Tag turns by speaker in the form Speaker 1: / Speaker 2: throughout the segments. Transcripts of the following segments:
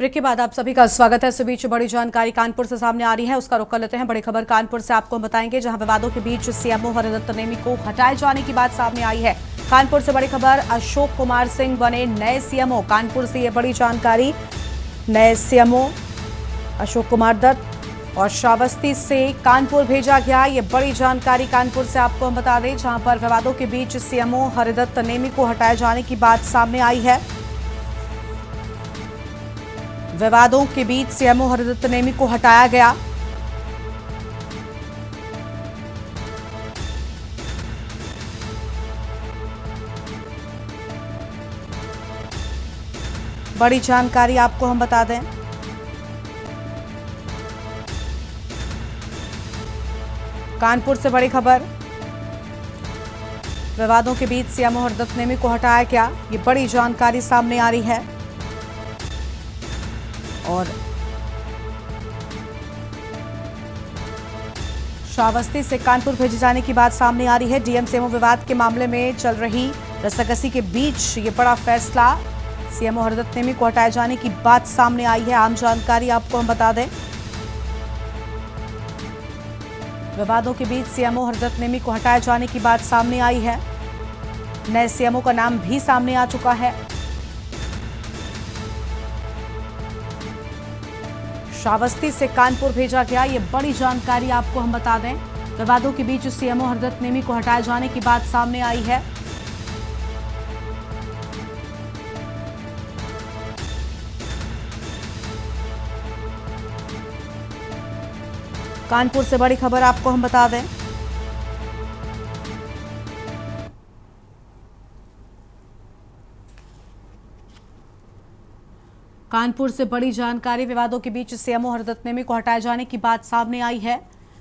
Speaker 1: Break के बाद आप सभी का स्वागत है। इस बीच बड़ी जानकारी कानपुर से सामने आ रही है, उसका रुख कर लेते हैं। बड़ी खबर कानपुर से आपको हम बताएंगे, जहां विवादों के बीच सीएमओ हरिदत्त नेमी को हटाए जाने की बात सामने आई है। कानपुर से बड़ी खबर, अशोक कुमार सिंह बने नए सीएमओ। कानपुर से ये बड़ी जानकारी, नए सीएमओ अशोक कुमार दत्त और श्रावस्ती से कानपुर भेजा गया। ये बड़ी जानकारी कानपुर से आपको हम बता दें, जहां पर विवादों के बीच सीएमओ हरिदत्त नेमी को हटाए जाने की बात सामने आई है। विवादों के बीच सीएमओ हरिदत्त नेमी को हटाया गया। बड़ी जानकारी आपको हम बता दें, कानपुर से बड़ी खबर, विवादों के बीच सीएमओ हरिदत्त नेमी को हटाया गया। ये बड़ी जानकारी सामने आ रही है और श्रावस्ती से कानपुर भेजे जाने की बात सामने आ रही है। डीएम सीएमओ विवाद के मामले में चल रही रस्साकसी के बीच ये बड़ा फैसला, सीएमओ हरिदत्त नेमी को हटाए जाने की बात सामने आई है। आम जानकारी आपको हम बता दें, विवादों के बीच सीएमओ हरिदत्त नेमी को हटाए जाने की बात सामने आई है। नए सीएमओ का नाम भी सामने आ चुका है। श्रावस्ती से कानपुर भेजा गया। ये बड़ी जानकारी आपको हम बता दें, विवादों के बीच सीएमओ हरिदत्त नेमी को हटाए जाने की बात सामने आई है। कानपुर से बड़ी खबर आपको हम बता दें, कानपुर से बड़ी जानकारी, विवादों के बीच सीएमओ हरिदत्त नेमी को हटाए जाने की बात सामने आई है।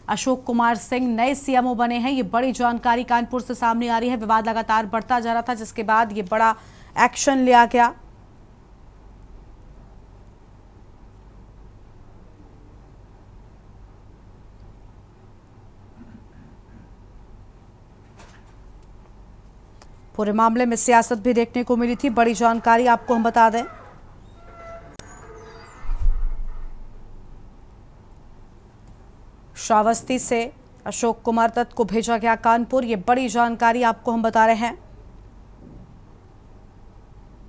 Speaker 1: अशोक कुमार सिंह नए सीएमओ बने हैं। ये बड़ी जानकारी कानपुर से सामने आ रही है। विवाद लगातार बढ़ता जा रहा था, जिसके बाद ये बड़ा एक्शन लिया गया। पूरे मामले में सियासत भी देखने को मिली थी। बड़ी जानकारी आपको हम बता दें, श्रावस्ती से अशोक कुमार दत्त को भेजा गया कानपुर। ये बड़ी जानकारी आपको हम बता रहे हैं।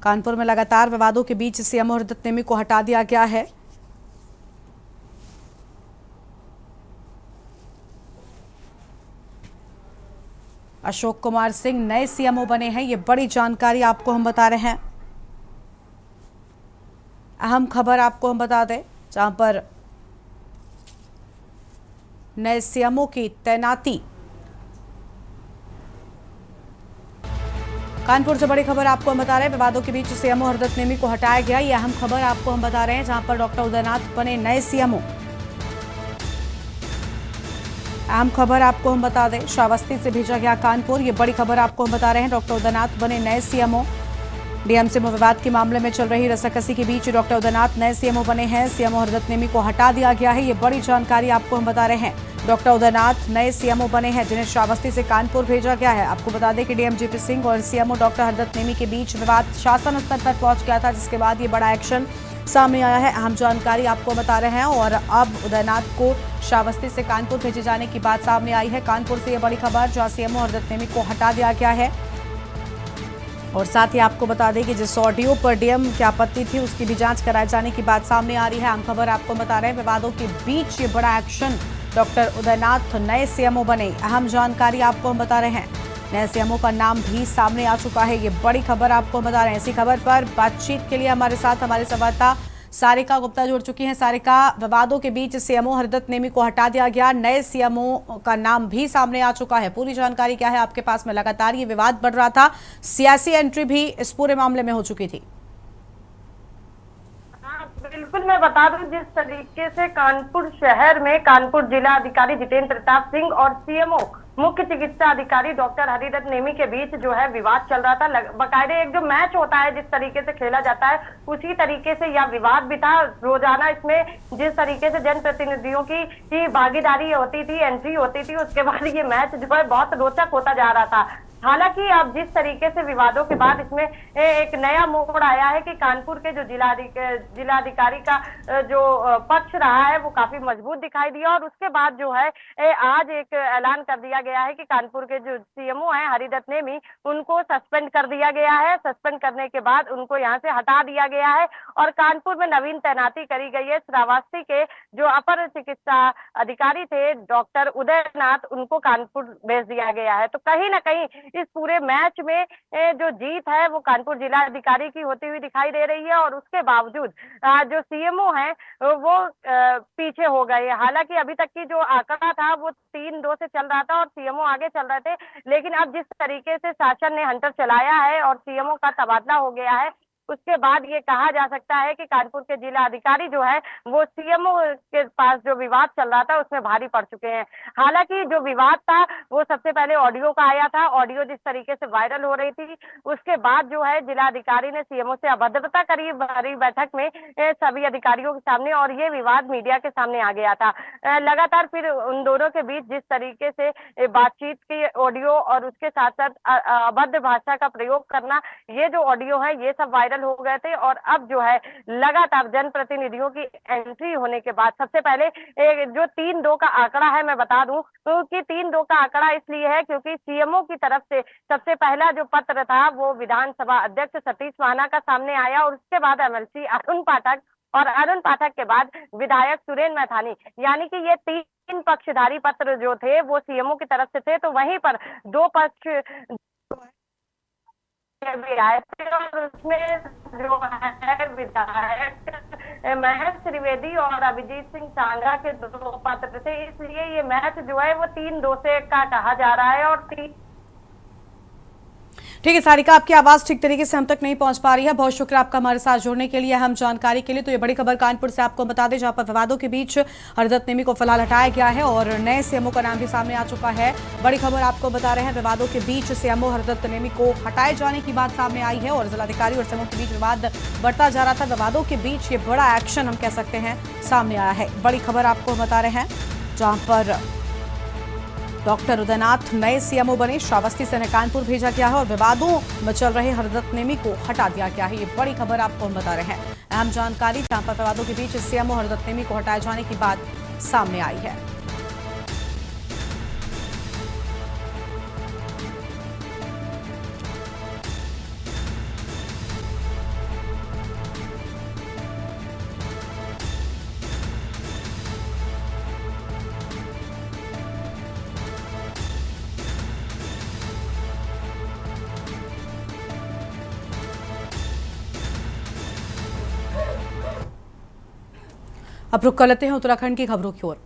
Speaker 1: कानपुर में लगातार विवादों के बीच सीएमओ हरिदत्त नेमी को हटा दिया गया है। अशोक कुमार सिंह नए सीएमओ बने हैं। ये बड़ी जानकारी आपको हम बता रहे हैं। अहम खबर आपको हम बता दें, जहां पर नए सीएमओ की तैनाती। कानपुर से बड़ी खबर आपको हम बता रहे हैं, विवादों के बीच सीएमओ हरिदत्त नेमी को हटाया गया। यह अहम खबर आपको हम बता रहे हैं, जहां पर डॉक्टर उदयनाथ बने नए सीएमओ। अहम खबर आपको हम बता दें, श्रावस्ती से भेजा गया कानपुर। ये बड़ी खबर आपको हम बता रहे हैं, डॉक्टर उदयनाथ बने नए सीएमओ। डीएम सीएमओ विवाद के मामले में चल रही रस्साकसी के बीच डॉक्टर उदयनाथ नए सीएमओ बने हैं। सीएमओ हरिदत्त नेमी को हटा दिया गया है। ये बड़ी जानकारी आपको हम बता रहे हैं, डॉक्टर उदयनाथ नए सीएमओ बने हैं, जिन्हें श्रावस्ती से कानपुर भेजा गया है। आपको बता दें कि डीएम जीपी सिंह और सीएमओ डॉक्टर हरिदत्त नेमी के बीच विवाद शासन स्तर तक पहुंच गया था, जिसके बाद ये बड़ा एक्शन सामने आया है। अहम जानकारी आपको बता रहे हैं और अब उदयनाथ को श्रावस्ती से कानपुर भेजे जाने की बात सामने आई है। कानपुर से ये बड़ी खबर, जहां सीएमओ हरिदत्त नेमी को हटा दिया गया है। और साथ ही आपको बता दें कि जिस ऑडियो पर डीएम की आपत्ति थी, उसकी भी जांच कराए जाने की बात सामने आ रही है। अहम खबर आपको बता रहे हैं, विवादों के बीच ये बड़ा एक्शन, डॉक्टर उदयनाथ नए सीएमओ बने। अहम जानकारी आपको हम बता रहे हैं, नए सीएमओ का नाम भी सामने आ चुका है। ये बड़ी खबर आपको बता रहे हैं। इसी खबर पर बातचीत के लिए हमारे साथ हमारे संवाददाता सारिका गुप्ता जुड़ चुकी हैं। सारिका, विवादों के बीच सीएमओ हरिदत्त नेमी को हटा दिया गया, नए सीएमओ का नाम भी सामने आ चुका है। पूरी जानकारी क्या है आपके पास में? लगातार ये विवाद बढ़ रहा था, सियासी एंट्री भी इस पूरे मामले में हो चुकी थी।
Speaker 2: बिल्कुल, मैं बता दूं, जिस तरीके से कानपुर शहर में कानपुर जिला अधिकारी जितेंद्र प्रताप सिंह और सीएमओ मुख्य चिकित्सा अधिकारी डॉक्टर हरिदत्त नेमी के बीच जो है विवाद चल रहा था। बकायदे एक जो मैच होता है, जिस तरीके से खेला जाता है, उसी तरीके से यह विवाद भी था। रोजाना इसमें जिस तरीके से जनप्रतिनिधियों की भागीदारी होती थी, एंट्री होती थी, उसके बाद ये मैच जो है बहुत रोचक होता जा रहा था। हालांकि अब जिस तरीके से विवादों के बाद इसमें एक नया मोड़ आया है कि कानपुर के जो जिलाधिकारी का जो पक्ष रहा है वो काफी मजबूत दिखाई दिया, और उसके बाद जो है आज एक ऐलान कर दिया गया है कि कानपुर के जो सीएमओ हैं हरिदत्त नेमी, उनको सस्पेंड कर दिया गया है। सस्पेंड करने के बाद उनको यहाँ से हटा दिया गया है और कानपुर में नवीन तैनाती करी गई है। श्रावस्ती के जो अपर चिकित्सा अधिकारी थे डॉक्टर उदयनाथ, उनको कानपुर भेज दिया गया है। तो कहीं ना कहीं इस पूरे मैच में जो जीत है वो कानपुर जिलाधिकारी की होती हुई दिखाई दे रही है, और उसके बावजूद जो सीएमओ हैं वो पीछे हो गए। हालांकि अभी तक की जो आंकड़ा था वो 3-2 से चल रहा था और सीएमओ आगे चल रहे थे, लेकिन अब जिस तरीके से शासन ने हंटर चलाया है और सीएमओ का तबादला हो गया है, उसके बाद ये कहा जा सकता है कि कानपुर के जिला अधिकारी जो है वो सीएमओ के पास जो विवाद चल रहा था उसमें भारी पड़ चुके हैं। हालांकि जो विवाद था वो सबसे पहले ऑडियो का आया था। ऑडियो जिस तरीके से वायरल हो रही थी, उसके बाद जो है जिला अधिकारी ने सीएमओ से अभद्रता करी भरी बैठक में सभी अधिकारियों के सामने, और ये विवाद मीडिया के सामने आ गया था। लगातार फिर उन दोनों के बीच जिस तरीके से बातचीत की ऑडियो और उसके साथ साथ अभद्र भाषा का प्रयोग करना, ये जो ऑडियो है ये सब वायरल हो गए थे। और अब जो है लगातार जनप्रतिनिधियों की एंट्री होने के बाद सबसे पहले जो 3-2 का आंकड़ा है, मैं बता दूं तो कि 3-2 का आंकड़ा इसलिए है क्योंकि सीएमओ की तरफ से सबसे पहला जो पत्र था वो विधानसभा अध्यक्ष सतीश महाना का सामने आया, और उसके बाद एमएलसी अरुण पाठक, और अरुण पाठक के बाद विधायक सुरेंद्र मैथानी, यानी कि ये 3 पक्षधारी पत्र जो थे वो सीएमओ की तरफ से थे। तो वहीं पर 2 पक्ष भी आए थे, और उसमें जो है विधायक महेश त्रिवेदी और अभिजीत सिंह सांगा के 2 पत्र थे। इसलिए ये मैच जो है वो 3-2 से का कहा जा रहा है। और
Speaker 1: ठीक है सारिका, आपकी आवाज ठीक तरीके से हम तक नहीं पहुंच पा रही है। बहुत शुक्रिया आपका हमारे साथ जुड़ने के लिए, अहम जानकारी के लिए। तो ये बड़ी खबर कानपुर से आपको बता दें, जहां पर विवादों के बीच हरिदत्त नेमी को फिलहाल हटाया गया है और नए सीएमओ का नाम भी सामने आ चुका है। बड़ी खबर आपको बता रहे हैं, विवादों के बीच सीएमओ हरिदत्त नेमी को हटाए जाने की बात सामने आई है और जिलाधिकारी और सीएमओ के बीच विवाद बढ़ता जा रहा था। विवादों के बीच ये बड़ा एक्शन हम कह सकते हैं सामने आया है। बड़ी खबर आपको बता रहे हैं, जहां पर डॉक्टर उदयनाथ नए सीएमओ बने, श्रावस्ती से कानपुर भेजा गया है और विवादों में चल रहे हरिदत्त नेमी को हटा दिया गया है। ये बड़ी खबर आपको हम बता रहे हैं, अहम जानकारी, जहां पर विवादों के बीच सीएमओ हरिदत्त नेमी को हटाए जाने की बात सामने आई है। अब रुक कर लेते हैं उत्तराखंड की खबरों की ओर।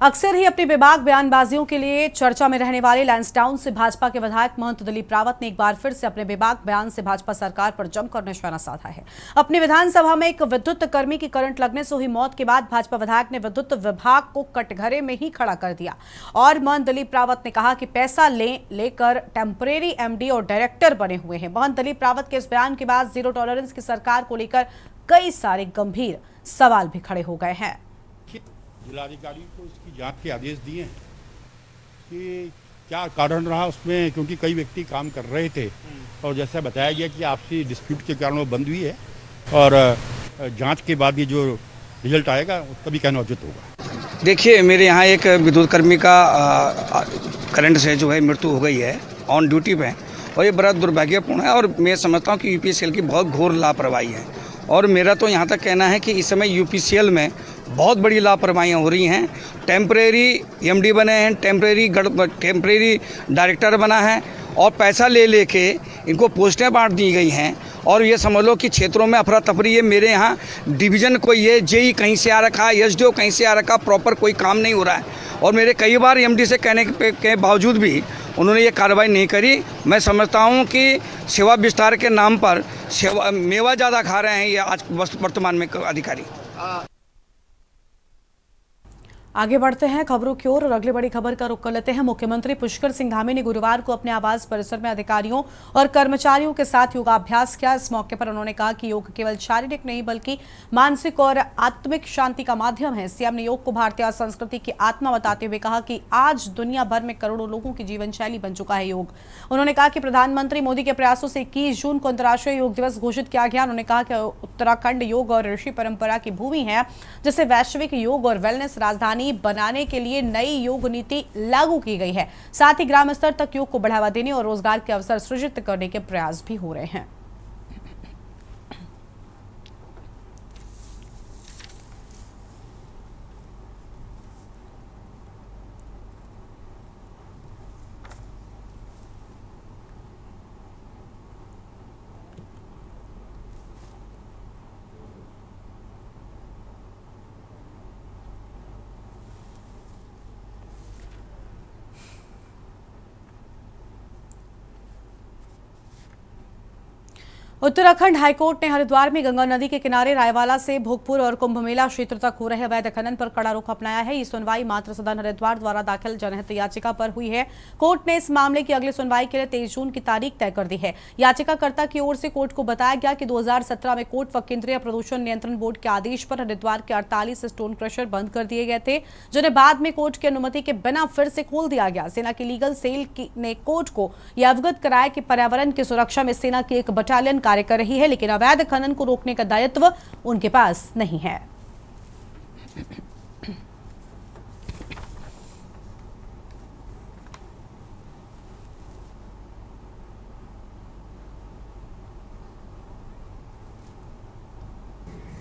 Speaker 1: अक्सर ही अपनी बेबाक बयानबाजियों के लिए चर्चा में रहने वाले लैंसडाउन से भाजपा के विधायक महंत दिलीप रावत ने एक बार फिर से अपने बेबाक बयान से भाजपा सरकार पर जमकर निशाना साधा है। अपनी विधानसभा में एक विद्युत कर्मी की करंट लगने से हुई मौत के बाद भाजपा विधायक ने विद्युत विभाग को कटघरे में ही खड़ा कर दिया और महंत दिलीप रावत ने कहा कि पैसा लेकर टेम्परेरी एमडी और डायरेक्टर बने हुए हैं। महंत दिलीप रावत के इस बयान के बाद जीरो टॉलरेंस की सरकार को लेकर कई सारे गंभीर सवाल भी खड़े हो गए हैं।
Speaker 3: जिलाधिकारी को इसकी जांच के आदेश दिए हैं कि क्या कारण रहा उसमें, क्योंकि कई व्यक्ति काम कर रहे थे और जैसा बताया गया कि आपसी डिस्प्यूट के कारण वो बंद हुई है और जांच के बाद ये जो रिजल्ट आएगा तभी कहना उचित होगा।
Speaker 4: देखिए, मेरे यहाँ एक विद्युत कर्मी का करंट से जो है मृत्यु हो गई है ऑन ड्यूटी पे, और ये बड़ा दुर्भाग्यपूर्ण है और मैं समझता हूँ कि यूपीसीएल की बहुत घोर लापरवाही है। और मेरा तो यहाँ तक कहना है कि इस समय यूपीसीएल में बहुत बड़ी लापरवाहियाँ हो रही हैं। टेम्परेरी एमडी बने हैं, टेम्परेरी डायरेक्टर बना है और पैसा लेके इनको पोस्टें बांट दी गई हैं। और ये समझ लो कि क्षेत्रों में अफरा तफरी है। मेरे यहाँ डिवीज़न कोई ये जेई कहीं से आ रखा, एसडीओ कहीं से आ रखा, प्रॉपर कोई काम नहीं हो रहा है। और मेरे कई बार एमडी से कहने के बावजूद भी उन्होंने ये कार्रवाई नहीं करी। मैं समझता हूँ कि सेवा विस्तार के नाम पर मेवा ज़्यादा खा रहे हैं ये आज वर्तमान में अधिकारी।
Speaker 1: आगे बढ़ते हैं खबरों की ओर और अगली बड़ी खबर का रुख कर लेते हैं। मुख्यमंत्री पुष्कर सिंह धामी ने गुरुवार को अपने आवास परिसर में अधिकारियों और कर्मचारियों के साथ योगाभ्यास किया। इस मौके पर उन्होंने कहा कि योग केवल शारीरिक नहीं बल्कि मानसिक और आत्मिक शांति का माध्यम है। सीएम ने योग को भारतीय संस्कृति की आत्मा बताते हुए कहा कि आज दुनिया भर में करोड़ों लोगों की जीवन शैली बन चुका है योग। उन्होंने कहा कि प्रधानमंत्री मोदी के प्रयासों से 21 जून को अंतर्राष्ट्रीय योग दिवस घोषित किया गया। उन्होंने कहा कि उत्तराखंड योग और ऋषि परंपरा की भूमि है, जिसे वैश्विक योग और वेलनेस राजधानी बनाने के लिए नई योग नीति लागू की गई है। साथ ही ग्राम स्तर तक योग को बढ़ावा देने और रोजगार के अवसर सृजित करने के प्रयास भी हो रहे हैं। उत्तराखंड हाईकोर्ट ने हरिद्वार में गंगा नदी के किनारे रायवाला से भोगपुर और कुंभ मेला क्षेत्र तक हो रहे अवैध खनन पर कड़ा रुख अपनाया है। ये सुनवाई मातृ सदन हरिद्वार द्वारा दाखिल जनहित याचिका पर हुई है। कोर्ट ने इस मामले की अगली सुनवाई के लिए 23 जून की तारीख तय कर दी है। याचिकाकर्ता की ओर से कोर्ट को बताया गया कि 2017 में कोर्ट व केंद्रीय प्रदूषण नियंत्रण बोर्ड के आदेश पर हरिद्वार के 48 स्टोन क्रशर बंद कर दिए गए थे, जिन्हें बाद में कोर्ट की अनुमति के बिना फिर से खोल दिया गया। सेना की लीगल सेल ने कोर्ट को यह अवगत कराया कि पर्यावरण की सुरक्षा में सेना की एक बटालियन कार्य कर रही है, लेकिन अवैध खनन को रोकने का दायित्व उनके पास नहीं है।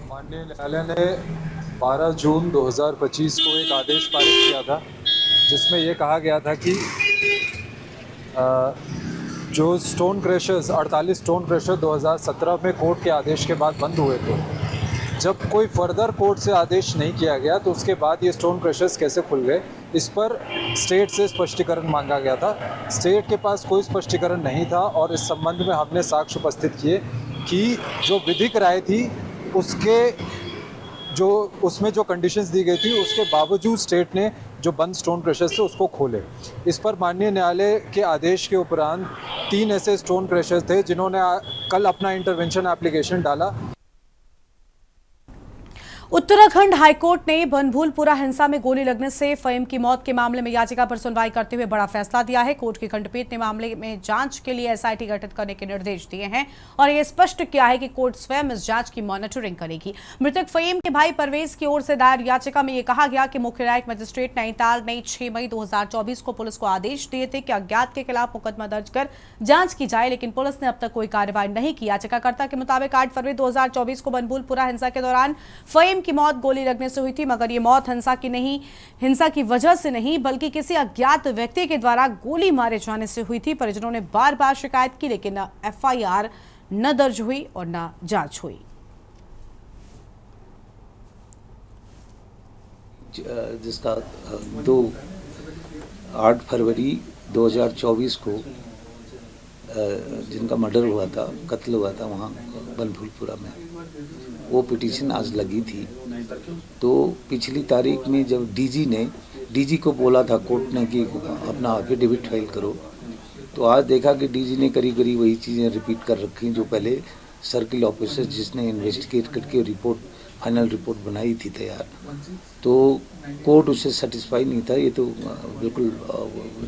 Speaker 5: माननीय न्यायालय ने 12 जून 2025 को एक आदेश पारित किया था, जिसमें यह कहा गया था कि जो स्टोन क्रशर्स 48 स्टोन क्रशर 2017 में कोर्ट के आदेश के बाद बंद हुए थे, जब कोई फर्दर कोर्ट से आदेश नहीं किया गया तो उसके बाद ये स्टोन क्रशर्स कैसे खुल गए, इस पर स्टेट से स्पष्टीकरण मांगा गया था। स्टेट के पास कोई स्पष्टीकरण नहीं था और इस संबंध में हमने साक्ष्य उपस्थित किए कि जो विधिक राय थी उसमें जो कंडीशंस दी गई थी, उसके बावजूद स्टेट ने जो बंद स्टोन क्रशर्स थे उसको खोले। इस पर माननीय न्यायालय के आदेश के उपरांत 3 ऐसे स्टोन क्रशर्स थे जिन्होंने कल अपना इंटरवेंशन एप्लीकेशन डाला।
Speaker 1: उत्तराखंड हाईकोर्ट ने बनभूलपुरा हिंसा में गोली लगने से फहीम की मौत के मामले में याचिका पर सुनवाई करते हुए बड़ा फैसला दिया है। कोर्ट की खंडपीठ ने मामले में जांच के लिए एसआईटी गठित करने के निर्देश दिए हैं और यह स्पष्ट किया है कि कोर्ट स्वयं इस जांच की मॉनिटरिंग करेगी। मृतक फहीम के भाई परवेज की ओर से दायर याचिका में यह कहा गया कि मुख्य न्यायिक मजिस्ट्रेट नैनीताल ने 6 मई 2024 को पुलिस को आदेश दिए थे कि अज्ञात के खिलाफ मुकदमा दर्ज कर जांच की जाए, लेकिन पुलिस ने अब तक कोई कार्रवाई नहीं की। याचिकाकर्ता के मुताबिक 8 फरवरी 2024 को बनभूलपुरा हिंसा के दौरान फहीम की मौत गोली लगने से हुई थी, मगर ये मौत हिंसा की वजह से नहीं बल्कि किसी अज्ञात व्यक्ति के द्वारा गोली मारे जाने से हुई थी। परिजनों ने बार बार शिकायत की, लेकिन न एफआईआर न दर्ज हुई और न जांच हुई।
Speaker 6: जिसका 8 फरवरी 2024 को जिनका मर्डर हुआ था, कत्ल हुआ था वहाँ बनभूलपुरा में, वो पिटीशन आज लगी थी। तो पिछली तारीख में जब डीजी को बोला था कोर्ट ने कि अपना एफिडेविट फाइल करो, तो आज देखा कि डीजी ने करीब करीब वही चीज़ें रिपीट कर रखी जो पहले सर्किल ऑफिसर जिसने इन्वेस्टिगेट करके रिपोर्ट फाइनल रिपोर्ट बनाई थी तैयार, तो कोर्ट उससे सेटिस्फाई नहीं था। ये तो बिल्कुल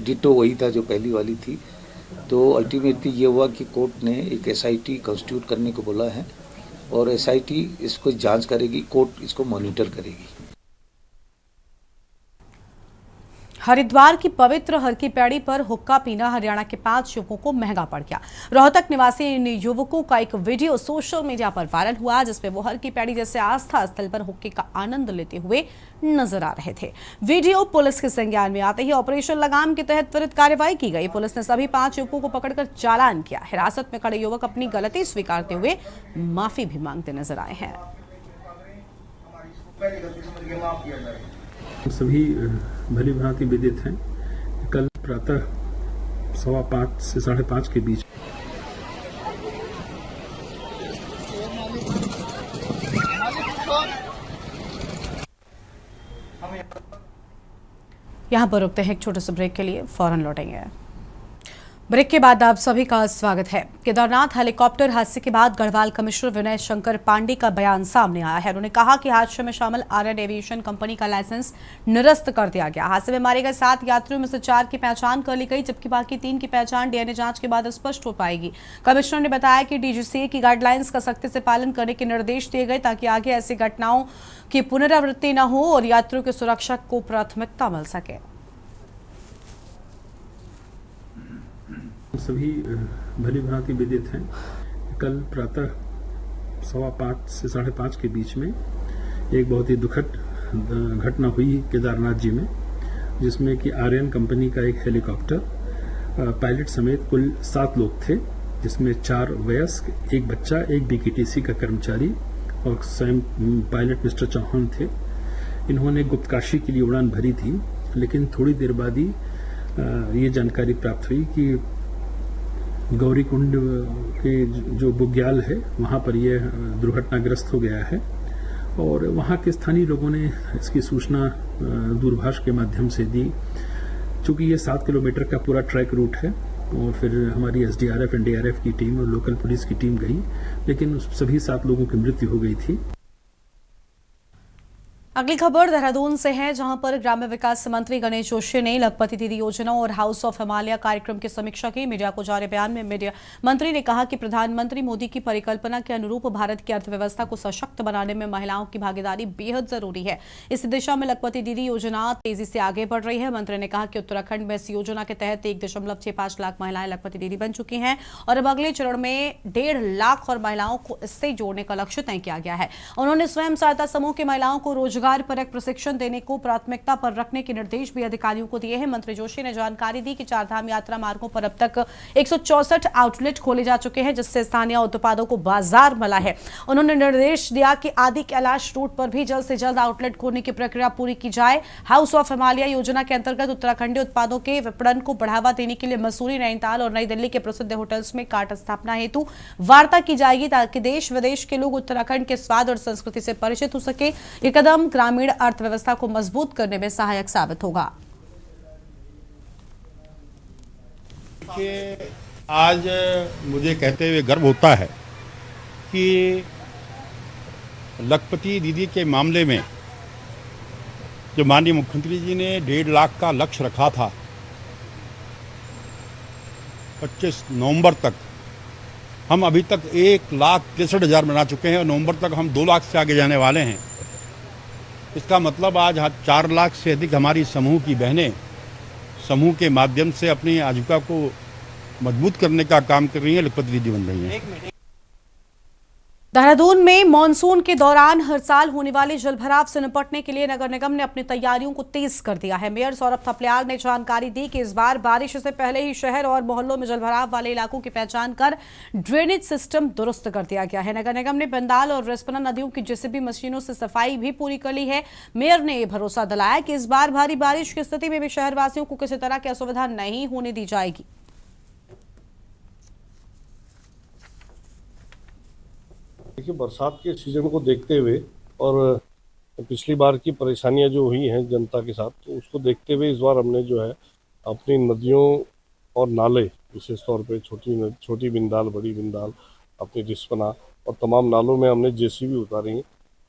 Speaker 6: डिटो वही था जो पहली वाली थी। तो अल्टीमेटली ये हुआ कि कोर्ट ने एक एसआईटी कॉन्स्टिट्यूट करने को बोला है और एसआईटी इसको जांच करेगी, कोर्ट इसको मॉनिटर करेगी।
Speaker 1: हरिद्वार की पवित्र हर की पैड़ी पर हुक्का पीना हरियाणा के 5 युवकों को महंगा पड़ गया। रोहतक निवासी इन युवकों का एक वीडियो सोशल मीडिया पर वायरल हुआ, जिसमें वो हर की पैड़ी जैसे आस्था स्थल पर हुक्के का आनंद लेते हुए नजर आ रहे थे। वीडियो पुलिस के संज्ञान में आते ही ऑपरेशन लगाम के तहत त्वरित कार्रवाई की गई। पुलिस ने सभी 5 युवकों को पकड़कर चालान किया। हिरासत में खड़े युवक अपनी गलती स्वीकारते हुए माफी भी मांगते नजर आए हैं।
Speaker 7: सभी भली भांति विदित हैं। कल प्रातः 5:15 से 5:30 के बीच
Speaker 1: यहाँ पर रुकते हैं एक छोटे से ब्रेक के लिए, फौरन लौटेंगे। ब्रेक के बाद आप सभी का स्वागत है। केदारनाथ हेलीकॉप्टर हादसे के बाद गढ़वाल कमिश्नर विनय शंकर पांडे का बयान सामने आया है। उन्होंने कहा कि हादसे में शामिल आर्यन एविएशन कंपनी का लाइसेंस निरस्त कर दिया गया। हादसे में मारे गए 7 यात्रियों में से 4 की पहचान कर ली गई, जबकि बाकी 3 की पहचान डीएनए जांच के बाद स्पष्ट हो पाएगी। कमिश्नर ने बताया कि डीजीसीए की गाइडलाइंस का सख्ती से पालन करने के निर्देश दिए गए ताकि आगे ऐसी घटनाओं की पुनरावृत्ति न हो और यात्रियों की सुरक्षा को प्राथमिकता मिल सके।
Speaker 7: सभी भली भांति विदित हैं। कल प्रातः 5:15 से 5:30 के बीच में एक बहुत ही दुखद घटना हुई केदारनाथ जी में, जिसमें कि आर्यन कंपनी का एक हेलीकॉप्टर पायलट समेत कुल 7 लोग थे, जिसमें 4 वयस्क, 1 बच्चा, 1 बीकेटीसी का कर्मचारी और स्वयं पायलट मिस्टर चौहान थे। इन्होंने गुप्तकाशी के लिए उड़ान भरी थी, लेकिन थोड़ी देर बाद ही ये जानकारी प्राप्त हुई कि गौरीकुंड के जो बुग्याल है वहाँ पर यह दुर्घटनाग्रस्त हो गया है और वहाँ के स्थानीय लोगों ने इसकी सूचना दूरभाष के माध्यम से दी। चूँकि ये 7 किलोमीटर का पूरा ट्रैक रूट है और फिर हमारी एसडीआरएफ, एनडीआरएफ की टीम और लोकल पुलिस की टीम गई, लेकिन सभी 7 लोगों की मृत्यु हो गई थी।
Speaker 1: अगली खबर देहरादून से है, जहां पर ग्राम्य विकास मंत्री गणेश जोशी ने लखपति दीदी योजना और हाउस ऑफ हिमालय कार्यक्रम की समीक्षा की। मीडिया को जारी बयान में मीडिया मंत्री ने कहा कि प्रधानमंत्री मोदी की परिकल्पना के अनुरूप भारत की अर्थव्यवस्था को सशक्त बनाने में महिलाओं की भागीदारी बेहद जरूरी है। इस दिशा में लखपति दीदी योजना तेजी से आगे बढ़ रही है। मंत्री ने कहा कि उत्तराखंड में इस योजना के तहत 1.65 लाख महिलाएं लखपति दीदी बन चुकी हैं और अब अगले चरण में 1.5 लाख और महिलाओं को इससे जोड़ने का लक्ष्य तय किया गया है। उन्होंने स्वयं सहायता समूह की महिलाओं को रोजगार परक प्रशिक्षण देने को प्राथमिकता पर रखने के निर्देश भी अधिकारियों को दिए हैं। मंत्री जोशी ने जानकारी दी कि 4 धाम यात्रा मार्गों पर अब तक 164 आउटलेट खोले जा चुके हैं, जिससे स्थानीय उत्पादों को बाजार मिला है। उन्होंने निर्देश दिया कि आदि कैलाश रूट पर भी जल्द से जल्द आउटलेट खोलने की प्रक्रिया पूरी की जाए। हाउस ऑफ हिमालय योजना के अंतर्गत उत्तराखंडी उत्पादों के विपणन को बढ़ावा देने के लिए मसूरी, नैनीताल और नई दिल्ली के प्रसिद्ध होटल्स में कार्ट स्थापना हेतु वार्ता की जाएगी, ताकि देश विदेश के लोग उत्तराखंड के स्वाद और संस्कृति से परिचित हो सके। ये कदम ग्रामीण अर्थव्यवस्था को मजबूत करने में सहायक साबित होगा।
Speaker 3: आज मुझे कहते हुए गर्व होता है कि लखपति दीदी के मामले में जो माननीय मुख्यमंत्री जी ने 1.5 लाख का लक्ष्य रखा था 25 नवंबर तक, हम अभी तक 1,63,000 बना चुके हैं और नवंबर तक हम 2 लाख से आगे जाने वाले हैं। इसका मतलब आज 4 लाख से अधिक हमारी समूह की बहनें समूह के माध्यम से अपनी आजीविका को मजबूत करने का काम कर रही हैं, लखपति दीदी बन रही हैं।
Speaker 1: देहरादून में मानसून के दौरान हर साल होने वाले जलभराव से निपटने के लिए नगर निगम ने अपनी तैयारियों को तेज कर दिया है। मेयर सौरभ थपलियाल ने जानकारी दी कि इस बार बारिश से पहले ही शहर और मोहल्लों में जलभराव वाले इलाकों की पहचान कर ड्रेनेज सिस्टम दुरुस्त कर दिया गया है। नगर निगम ने बंदाल और रिस्पना नदियों की जेसीबी मशीनों से सफाई भी पूरी कर ली है। मेयर ने भरोसा दिलाया कि इस बार भारी बारिश की स्थिति में भी शहरवासियों को किसी तरह की असुविधा नहीं होने दी जाएगी।
Speaker 8: देखिए, बरसात के सीजन को देखते हुए और पिछली बार की परेशानियां जो हुई हैं जनता के साथ, तो उसको देखते हुए इस बार हमने जो है अपनी नदियों और नाले, विशेष तौर पे छोटी बिंदाल, बड़ी बिंदाल, अपनी रिस्पना और तमाम नालों में हमने जेसीबी उतारी हैं,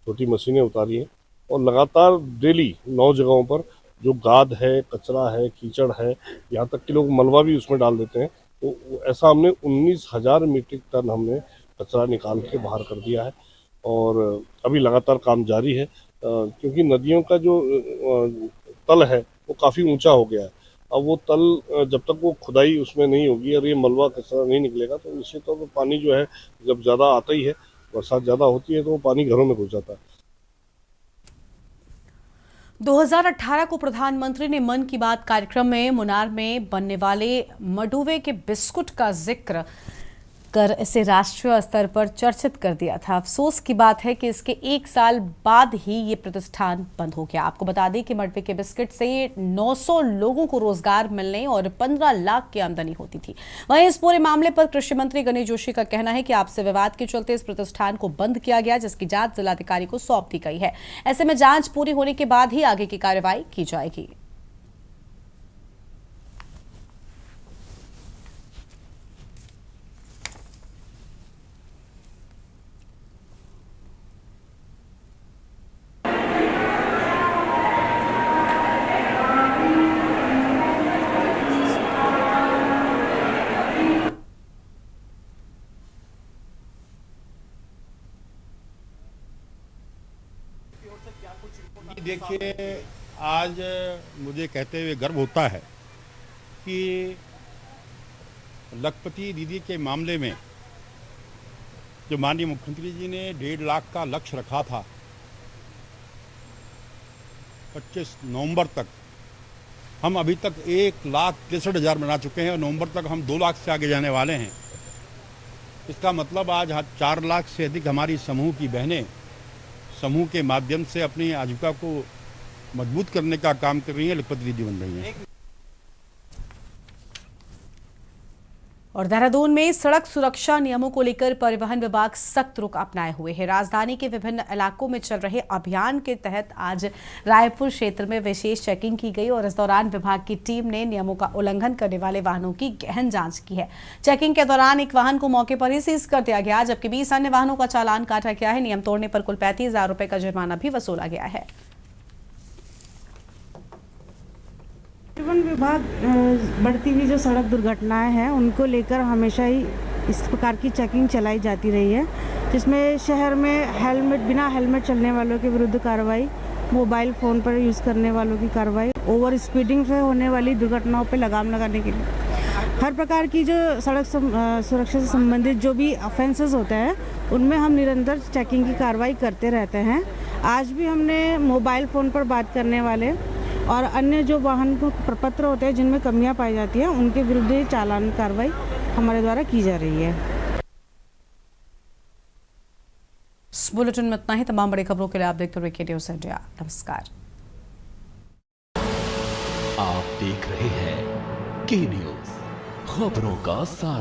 Speaker 8: छोटी मशीनें उतारी हैं और लगातार डेली 9 जगहों पर जो गाद है, कचरा है, कीचड़ है, यहाँ तक कि लोग मलबा भी उसमें डाल देते हैं, तो ऐसा हमने 19,000 मीट्रिक टन हमने कचरा निकाल के बाहर कर दिया है और अभी लगातार काम जारी है, क्योंकि नदियों का जो तल है वो काफ़ी ऊंचा हो गया है। अब वो तल जब तक वो खुदाई उसमें नहीं होगी और ये मलबा कचरा नहीं निकलेगा, तो निश्चित तौर पर पानी जो है जब ज़्यादा आता ही है, बरसात ज़्यादा होती है, तो वो पानी घरों में घुस जाता है।
Speaker 1: 2018 को प्रधानमंत्री ने मन की बात कार्यक्रम में मुनार में बनने वाले मडुवे के बिस्कुट का जिक्र कर इसे राष्ट्रीय स्तर पर चर्चित कर दिया था। अफसोस की बात है कि इसके 1 साल बाद ही ये प्रतिष्ठान बंद हो गया। आपको बता दें कि मडवे के बिस्किट से 900 लोगों को रोजगार मिलने और 15 लाख की आमदनी होती थी। वहीं इस पूरे मामले पर कृषि मंत्री गणेश जोशी का कहना है कि आपसे विवाद के चलते इस प्रतिष्ठान को बंद किया गया, जिसकी जांच जिलाधिकारी को सौंप दी गई है। ऐसे में जांच पूरी होने के बाद ही आगे की कार्रवाई की जाएगी।
Speaker 3: देखिए, आज मुझे कहते हुए गर्व होता है कि लखपति दीदी के मामले में जो माननीय मुख्यमंत्री जी ने 1.5 लाख का लक्ष्य रखा था 25 नवंबर तक, हम अभी तक 1,63,000 बना चुके हैं और नवंबर तक हम 2 लाख से आगे जाने वाले हैं। इसका मतलब आज 4 लाख से अधिक हमारी समूह की बहनें समूह के माध्यम से अपनी आजीविका को मजबूत करने का काम कर रही हैं, लखपति दीदी बन रही हैं।
Speaker 1: और देहरादून में सड़क सुरक्षा नियमों को लेकर परिवहन विभाग सख्त रुख अपनाए हुए है। राजधानी के विभिन्न इलाकों में चल रहे अभियान के तहत आज रायपुर क्षेत्र में विशेष चेकिंग की गई और इस दौरान विभाग की टीम ने नियमों का उल्लंघन करने वाले वाहनों की गहन जांच की है। चेकिंग के दौरान एक वाहन को मौके पर ही सीज कर दिया गया, जबकि 20 अन्य वाहनों का चालान काटा गया है। नियम तोड़ने पर कुल 35,000 रुपए का जुर्माना भी वसूला गया है।
Speaker 9: परिवहन विभाग बढ़ती हुई जो सड़क दुर्घटनाएं हैं उनको लेकर हमेशा ही इस प्रकार की चेकिंग चलाई जाती रही है, जिसमें शहर में बिना हेलमेट चलने वालों के विरुद्ध कार्रवाई, मोबाइल फ़ोन पर यूज़ करने वालों की कार्रवाई, ओवर स्पीडिंग से होने वाली दुर्घटनाओं पर लगाम लगाने के लिए हर प्रकार की जो सड़क सुरक्षा से संबंधित जो भी ऑफेंसेस होते हैं उनमें हम निरंतर चेकिंग की कार्रवाई करते रहते हैं। आज भी हमने मोबाइल फ़ोन पर बात करने वाले और अन्य जो वाहन को प्रपत्र होते हैं जिनमें कमियां पाई जाती हैं उनके विरुद्ध चालान कार्रवाई हमारे द्वारा की जा रही है।
Speaker 1: इस बुलेटिन में इतना ही। तमाम बड़ी खबरों के लिए आप देखते रहिए के न्यूज़ इंडिया। नमस्कार।
Speaker 10: आप देख रहे हैं के न्यूज़, खबरों का सार।